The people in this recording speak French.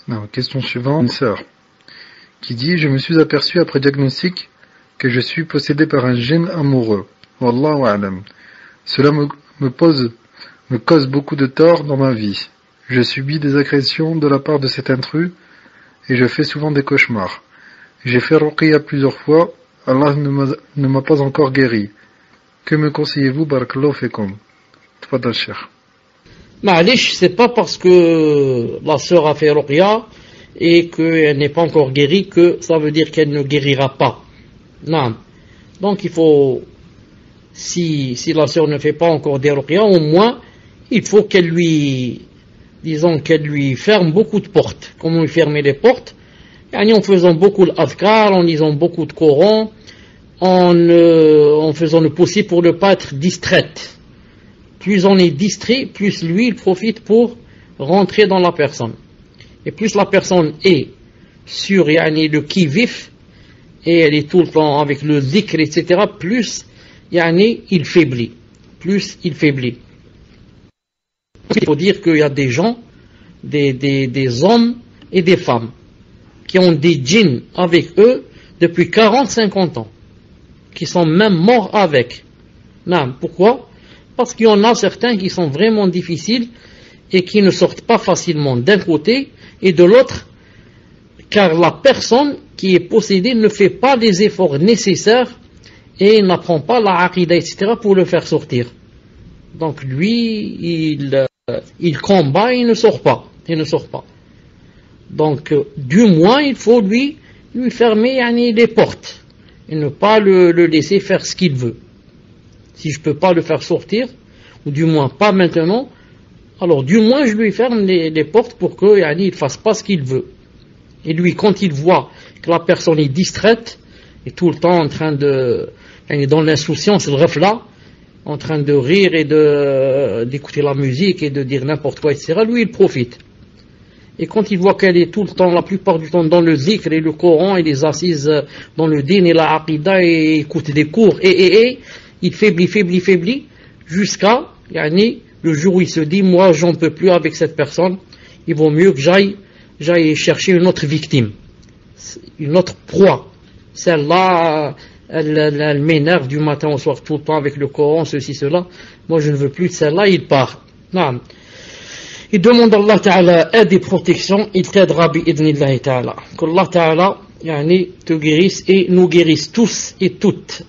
Non, question suivante, une sœur qui dit: je me suis aperçu après diagnostic que je suis possédé par un djinn amoureux. Wallahu a'lam. Cela me cause beaucoup de tort dans ma vie. Je subis des agressions de la part de cet intrus et je fais souvent des cauchemars. J'ai fait ruqya plusieurs fois, Allah ne m'a pas encore guéri. Que me conseillez-vous, barakallahu fikum? Tfadal cheikh. Ma'alish, c'est pas parce que la sœur a fait ruqya et qu'elle n'est pas encore guérie que ça veut dire qu'elle ne guérira pas. Non. Donc il faut, si la sœur ne fait pas encore des ruqya, au moins il faut qu'elle lui ferme beaucoup de portes. Comment lui fermer les portes? En faisant beaucoup l'adhkar, en lisant beaucoup de Coran, en faisant le possible pour ne pas être distraite. Plus on est distrait, plus lui il profite pour rentrer dans la personne. Et plus la personne est sur le qui-vif, et elle est tout le temps avec le zikr, etc., plus il faiblit. Plus il faiblit. Il faut dire qu'il y a des gens, des hommes et des femmes, qui ont des djinns avec eux depuis 40-50 ans, qui sont même morts avec. Non, pourquoi? Parce qu'il y en a certains qui sont vraiment difficiles et qui ne sortent pas facilement d'un côté et de l'autre, car la personne qui est possédée ne fait pas les efforts nécessaires et n'apprend pas la aqidah, etc., pour le faire sortir. Donc lui, il combat et il ne sort pas. Donc du moins il faut lui fermer les portes et ne pas le laisser faire ce qu'il veut. Si je ne peux pas le faire sortir, ou du moins pas maintenant, alors du moins je lui ferme les portes pour qu'il ne fasse pas ce qu'il veut. Et lui, quand il voit que la personne est distraite, et tout le temps en train de, dans l'insouciance, le reflet, en train de rire et d'écouter la musique et de dire n'importe quoi, etc., lui il profite. Et quand il voit qu'elle est tout le temps, la plupart du temps, dans le zikr et le Coran et les assises dans le din et la aqidah et écoute des cours, et il faiblit, jusqu'à le jour où il se dit: moi j'en peux plus avec cette personne, il vaut mieux que j'aille chercher une autre victime, une autre proie. Celle-là, elle m'énerve du matin au soir tout le temps avec le Coran, ceci, cela. Moi je ne veux plus de celle-là, il part. Non. Il demande à Allah Ta'ala aide et protection, il t'aidera bi'idnillahi Ta'ala. Qu'Allah Ta'ala te guérisse et nous guérisse tous et toutes.